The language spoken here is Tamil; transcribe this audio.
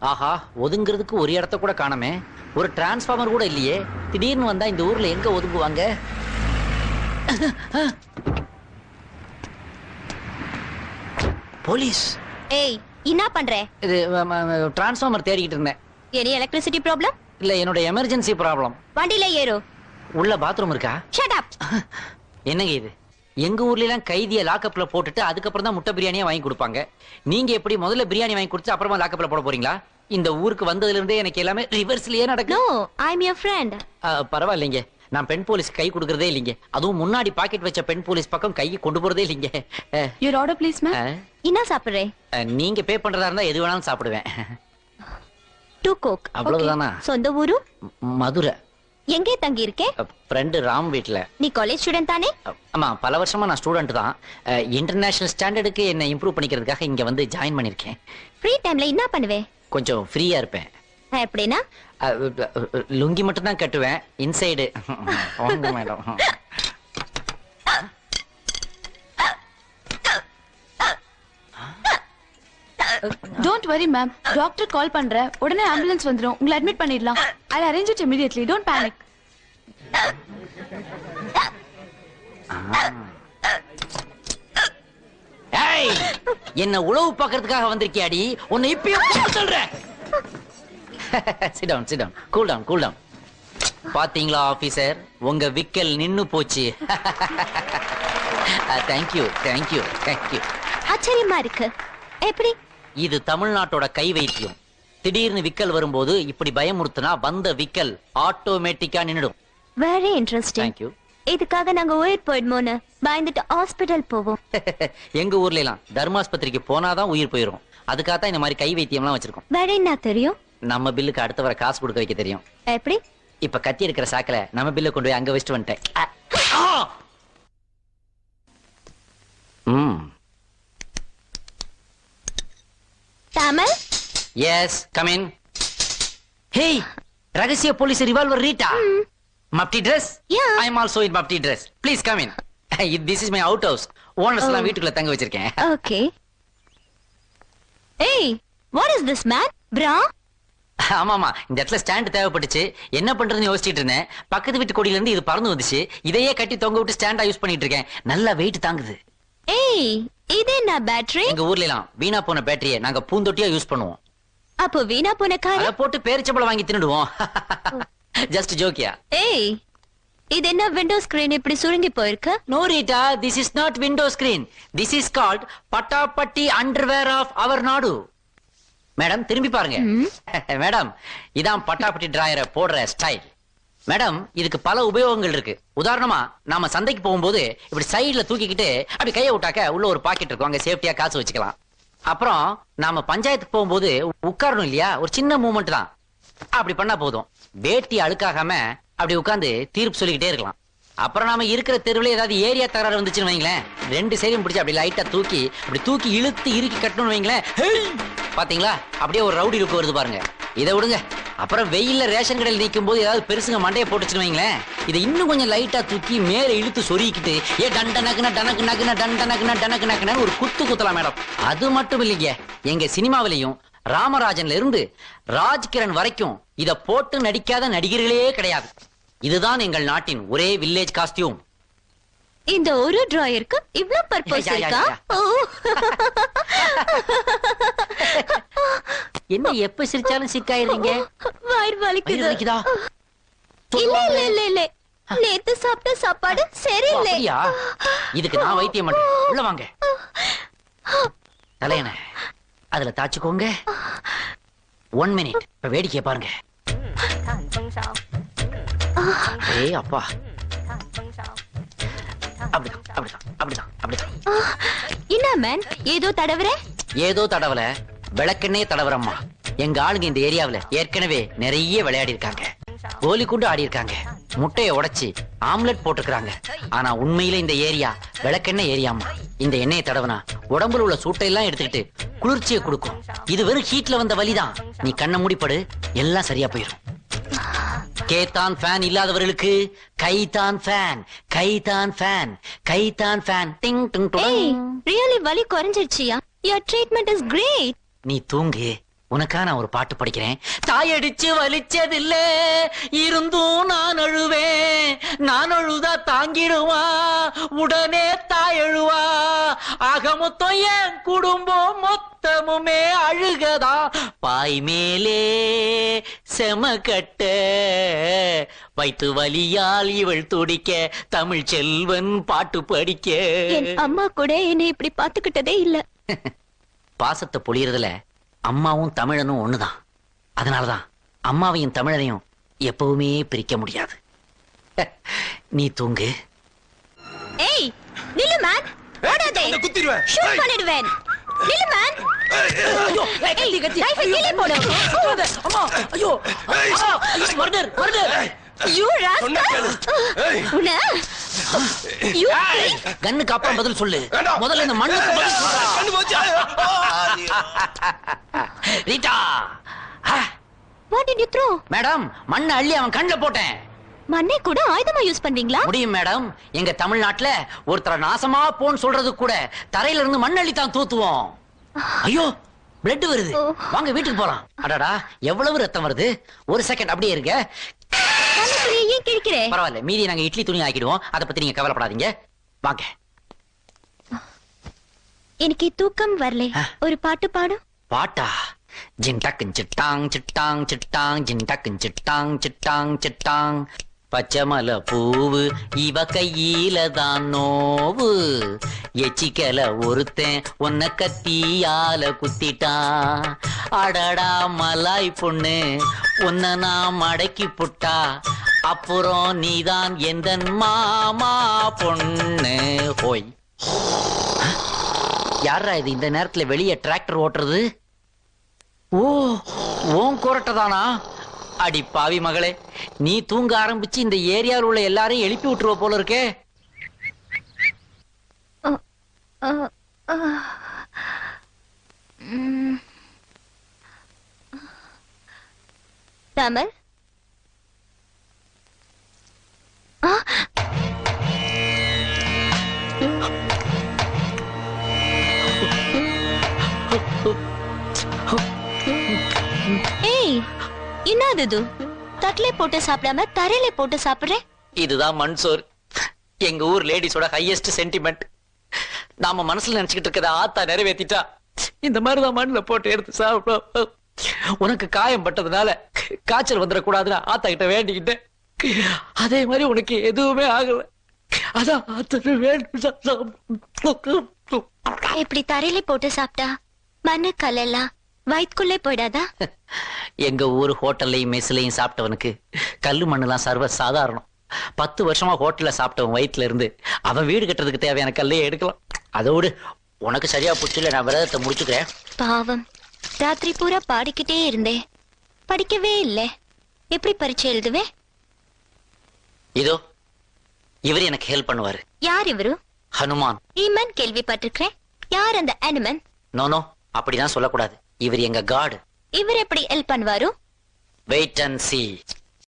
ஆஹா, ஒதுங்கிறதுக்கு ஒரு இடத்த கூட காணமே. ஒரு டிரான்ஸ்ஃபார்மர் கூட இல்லையே. திடீர்னு வந்தா இந்த ஊர்ல எங்க ஒதுங்குவாங்க? போலீஸ். ஏய், என்ன பண்ற? இது டிரான்ஸ்ஃபார்மர் தேடிக்கிட்டு இருந்தேன். Any electricity problem? இல்ல, என்னோட எமர்ஜென்சி ப்ராப்ளம். வண்டியில ஏறு. உள்ள பாத்ரூம் இருக்கா? Shut up. என்னங்க இது? எங்க ஊர்ல எல்லாம் கைதியை லாக்கப்ல போட்டுட்டு அதுக்கப்புறம் தான் முட்டை பிரியாணியா வாங்கி கொடுப்பாங்க. நீங்க எப்படி முதல்ல பிரியாணி வாங்கி கொடுத்து அப்புறமா லாக்கப்ல போட போறீங்களா? இந்த ஊருக்கு வந்ததுல இருந்தே எனக்கு எல்லாமே ரிவர்ஸ்லயே நடக்குது. No, I am your friend. பரவாயில்லைங்க, நான் பெண் போலீஸ் கை கொடுக்கறதே இல்லைங்க. அதுவும் முன்னாடி பாக்கெட் வச்ச பெண் போலீஸ் பக்கம் கையை கொண்டு போறதே இல்லைங்க. Your order please ma'am. என்ன சாப்பிடுறே? நீங்க பே பண்றதா இருந்தா எது வேணாலும் சாப்பிடுவேன். 2 கோக். அவ்வளவுதானா? சொந்த ஊரு? மதுரை. எங்கே தங்கி இருக்கே? ஃப்ரெண்டு ராம் வீட்ல. நீ காலேஜ் ஸ்டூடெண்ட் தானே? ஆமா, பல வருஷமா நான் ஸ்டூடெண்ட் தான். இன்டர்நேஷனல் ஸ்டாண்டர்டுக்கு என்ன இம்ப்ரூவ் பண்ணிக்கிறதுக்காக இங்க வந்து ஜாயின் பண்ணிருக்கேன். ஃப்ரீ டைம்ல என்ன பண்ணுவே? கொஞ்சம் ஃப்ரீயா இருப்பேன். எப்படின்னா? லுங்கி மட்டும் தான் கட்டுவேன், இன்சைடு வாங்க madam. Don't worry ma'am, doctor call பண்ற உடனே ஆம்புலன்ஸ் வந்துரும். உங்களை அட்மிட் பண்ணிடலாம். I arrange it immediately. Don't panic. ஏய், என்ன உளவு பார்க்கிறதுக்காக வந்திருக்கியாடி? உன்னை இப்பயும் சொல்றேன். Sit down, sit down. Cool down, cool down. பாத்தீங்களா ஆபீசர், உங்க விக்கல் நின்னு போச்சு. Thank you, thank you, thank you. ஆச்சரியமா இருக்கு. எப்படி? இது தமிழ்நாட்டோட கை வைத்தியம். திடீர்னு விக்கல் வரும்போது இப்படி பயமுறுத்தினா வந்த விக்கல் ஆட்டோமேட்டிக்கா நின்னுடும். Very interesting. Thank you. இதுக்காக நாங்க உயிர் போயிடுமோன்னு பயந்துட்டு ஹாஸ்பிடல் போவோம். எங்க ஊர்ல எல்லாம் தர்மாஸ்பத்திரிக்கு போனாதான் உயிர் போயிரும். அதுக்காக தான் இந்த மாதிரி கை வைத்தியம்லாம் வச்சிருக்கோம். வேற என்ன தெரியும்? நம்ம பில்லுக்கு அடுத்த வர காசு கொடுக்க வைக்க தெரியும். எப்படி? இப்ப கத்தி இருக்கிற சாக்கல நம்ம பில்ல கொண்டு போய் அங்க வச்சுட்டு வந்துட்டேன். Tamil? Yes, come in. Hey, ரகசிய police revolver Rita. Mufti dress? Yeah. I am also in mufti dress. Please come in. This is my out house. Owners எல்லாம் வீட்டுக்குள்ள தங்க வச்சிருக்கேன். ஓகே. ஏய், வாட் இஸ் திஸ் மேன்? பிரா? ஆமாமா, இந்த இடத்துல ஸ்டாண்ட் தேவைப்பட்டுச்சு. என்ன பண்றதுன்னு யோசிச்சுட்டு இருந்தேன். பக்கத்து வீட்டு கொடியில இருந்து இது பறந்து வந்துச்சு. இதையே கட்டி தொங்க விட்டு ஸ்டாண்டா யூஸ் பண்ணிட்டு இருக்கேன். நல்லா வெயிட் தாங்குது. ஏய், இது என்ன பேட்டரி? எங்க ஊர்ல எல்லாம் வீணா போன பேட்டரியை நாங்க பூந்தொட்டியா யூஸ் பண்ணுவோம். அப்போ வீணா போன கார் அத போட்டு பேரிச்சம்பளம் வாங்கி தின்னுடுவோம். ஜஸ்ட் ஜோக்கியா. ஏய், இது என்ன விண்டோ ஸ்கிரீன் இப்படி சுருங்கி போயிருக்கு? No Rita, this is not window screen. This is called பட்டாப்பட்டி underwear of our நாடு. மேடம் திரும்பி பாருங்க. மேடம், இதான் பட்டாப்பட்டி டிராயரை போடுற ஸ்டைல். மேடம், இதுக்கு பல உபயோகங்கள் இருக்கு. உதாரணமா, நாம சந்தைக்கு போகும்போது இப்படி சைடுல தூக்கிக்கிட்டு அப்படி கையை விட்டாக்க உள்ள ஒரு பாக்கெட் இருக்கும், அங்க சேஃப்டியா காசு வச்சுக்கலாம். அப்புறம் நாம பஞ்சாயத்துக்கு போகும்போது உட்காரணும் இல்லையா, ஒரு சின்ன மூமெண்ட் தான். அப்படி பண்ணா போதும், வேட்டி அழுக்காகாம அப்படி உட்கார்ந்து தீர்ப்பு சொல்லிக்கிட்டே இருக்கலாம். அப்புறம் நாம இருக்கிற தெருவுல ஏதாவது ஏரியா தகராறு வந்துச்சுன்னு வைங்களேன், 2 சைடும் பிடிச்சி அப்படி லைட்டா தூக்கி இழுத்து இறுக்கி கட்டணும்னு வைங்களேன். பாத்தீங்களா, அப்படியே ஒரு ரவுடி லுக் வருது பாருங்க. இதை விடுங்க. அப்புறம் வெயில்ல ரேஷன் கடையில் நிற்கும் போது ஏதாவது பெருசுங்க மண்டையை போட்டுச்சுன்னு வைங்களேன், இதை இன்னும் கொஞ்சம் லைட்டா தூக்கி மேல இழுத்து சொருகிக்கிட்டு டண்ட நக்குன டனக்கு நக்குன டண்ட நக்குன டனக்கு நக்குன ஒரு குத்தலாம் மேடம். அது மட்டும் இல்லைங்க, எங்க சினிமாவிலையும் ராமராஜன்ல இருந்து ராஜ்கிரண் வரைக்கும் இத போட்டு நடிக்காத நடிகர்களே கிடையாது. இதுதான் எங்கள் நாட்டின் ஒரே வில்லேஜ் காஸ்டியூம். இந்த ஒரு டிராயருக்கு இவ்ளோ பர்பஸ் இருக்கா? என்ன எப்ப சிரிச்சாலும் சிக்காயிருங்க? வயிறு வலிக்குது. இல்ல இல்ல இல்ல இல்ல, நேத்து சாப்பிட்ட சாப்பாடு சரியில்லை. இதுக்கு நான் வைத்தியம் பண்றேன். உள்ள வாங்க. தலையணை அதுல தாச்சுக்கோங்க. 1 மினிட். இப்ப வேடிக்கை பாருங்க. ஏய் அப்பா, அப்படிதான் அப்படிதான் அப்படிதான் அப்படிதான். என்ன மேன், ஏதோ தடவற? ஏதோ தடவல, விளக்கெண்ணே தடவரம்மா. எங்க ஆளுங்க இந்த ஏரியாவுல ஏற்கனவே நிறைய விளையாடி இருக்காங்க. கோலி குண்டு ஆடி இருக்காங்க, முட்டையை உடைச்சு ஆம்லெட் போட்டுக்கிறாங்க. ஆனா உண்மையில இந்த ஏரியா விளக்கெண்ணெய் ஏரியாமா. இந்த எண்ணெயை தடவனா உடம்புல உள்ள சூட்டையெல்லாம் எடுத்துக்கிட்டு குளிர்ச்சியை கொடுக்கும். இது வெறும் ஹீட்ல வந்த வலிதான். நீ கண்ணை மூடிப்படு, எல்லாம் சரியா போயிடும். கேத்தான் ஃபேன் இல்லாதவர்களுக்கு கைதான் ஃபேன், கைதான் ஃபேன், கைதான் ஃபேன். டிங் டிங் டிங். ரியலி வலி குறைஞ்சிருச்சியா? Your treatment is great. நீ தூங்கு, உனக்கா நான் ஒரு பாட்டு படிக்கிறேன். தாயடிச்சு வலிச்சதில்ல, இருந்தும் நான் அழுவேன். நான் அழுதா தாங்கிடுவா, உடனே தாய் அழுவா. ஆக மொத்தம் என் குடும்பம் மொத்தமுமே அழுகதா. பாய் மேலே செமக்கட்ட வைத்து வலியால் இவள் துடிக்க, தமிழ் செல்வன் பாட்டு படிக்க. என் அம்மா கூட என்னை இப்படி பாத்துக்கிட்டதே இல்ல. பாசத்தை பொழியறதுல அம்மாவும் தமிழனும் ஒண்ணுதான். அதனாலதான் அம்மாவையும் தமிழனையும் எப்பவுமே பிரிக்க முடியாது. நீ தூங்கு. ஏய் நில்லு மேன், ஓடாதே, குத்திடுவேன். ஷூட் பண்ணிடுவேன். நில்லு மேன். ஐயோ, கத்தி கத்தி. லைஃப் கீழே போடு. அம்மா, ஐயோ, மர்டர் மர்டர். You rascal. உன்ன யூ கண்ணுக்கு அப்புறம் பதில் சொல்லு. முதல்ல இந்த மண்ணுக்கு பதில் சொல்றா. கண்ணு போச்சு. Rita. What did you throw? Madam, மண்ணை அள்ளி அவன் கண்ணுல போட்டேன். மண்ணை கூட ஆயுதமா யூஸ் பண்றீங்களா? முடியும் மேடம். எங்க தமிழ்நாட்டுல ஒருத்தர நாசமா போன்னு சொல்றது கூட தரையில இருந்து மண் அள்ளி தான் தூத்துவோம். ஐயோ, பிளட் வருது. வாங்க வீட்டுக்கு போலாம். அடடா, எவ்வளவு ரத்தம் வருது. ஒரு செகண்ட் அப்படியே இருங்க. கண்ணத்துல ஏன் கிழிக்கிறே? பரவாயில்ல, மீதி நாங்க இட்லி துணி ஆக்கிடுவோம். அத பத்தி நீங்க கவலைப்படாதீங்க. வாங்க. எனக்கு தூக்கம் வரல. ஒரு பாட்டு பாடு. பாட்டா? ஜின்டக்கு சிட்டாங் சிட்டாங் சிட்டாங் ஜின்டக்கு சிட்டாங் சிட்டாங் சிட்டாங். பச்சைமலை பூவு இவ கையில தான் நோவு. எச்சிக்கல ஒருத்தன் உன்ன கத்தியால குத்திட்டான். அடடா மலாய் பொண்ணு, உன்ன நான் மடக்கி புட்டா. அப்புறம் நீதான் எந்தன் மாமா பொண்ணு. ஹோய், யாரா இது இந்த நேரத்துல வெளியே டிராக்டர் ஓட்டுறது? ஓ, ஓன் கொரட்டதானா? அடி பாவி மகளே, நீ தூங்க ஆரம்பிச்சு இந்த ஏரியாவில் உள்ள எல்லாரையும் எழுப்பி விட்டுருவ போல இருக்கே. தமிழ் ஏய், என்னது இது? தட்டிலே போட்டு சாப்பிடாம தரையில போட்டு சாப்பிடுறேன். இதுதான் மண் சோறு. எங்க ஊர் லேடிஸோட ஹையஸ்ட் சென்டிமெண்ட். நாம மனசுல நினைச்சுக்கிட்டு இருக்கத ஆத்தா நிறைவேத்திட்டா இந்த மாதிரிதான் மண்ணுல போட்டு எடுத்து சாப்பிடும். உனக்கு காயம் பட்டதுனால காய்ச்சல் வந்துடக்கூடாதுன்னு ஆத்தா கிட்ட வேண்டிக்கிட்டேன். அதே மாதிரி உனக்கு எதுவுமே ஆகல. அதான் ஆத்தா வேண்டும். இப்படி தரையில போட்டு சாப்பிட்டா மண்ணு கல்லெல்லாம் வயிற்றுக்குள்ளே போயிடாதா? எங்க ஊர் ஹோட்டல்லையும் மெஸ்லையும் சாப்பிட்டவனுக்கு கல்லு மண்ணுலாம் சர்வ சாதாரணம். 10 வருஷமா ஹோட்டல்ல சாப்பிட்டவன் வயிற்றுல இருந்து அவன் வீடு கட்டுறதுக்கு தேவையான கல்லையே எடுக்கலாம். அதோடு உனக்கு சரியா புடிச்சுல, நான் விரதத்தை முடிச்சுக்கிறேன். பாவம், ராத்திரி பூரா பாடிக்கிட்டே இருந்தேன், படிக்கவே இல்லை. எப்படி பரீட்சை எழுதுவேன்? இதோ இவர் எனக்கு ஹெல்ப் பண்ணுவாரு. யார் இவரு? ஹனுமான். ஈமன் கேள்விப்பட்டிருக்கிறேன். யார் அந்த அனிமன்? நோ, அப்படிதான் சொல்லக்கூடாது. இவர் எங்க காட். இவர் எப்படி ஹெல்ப் பண்ணுவாரு? Wait and see.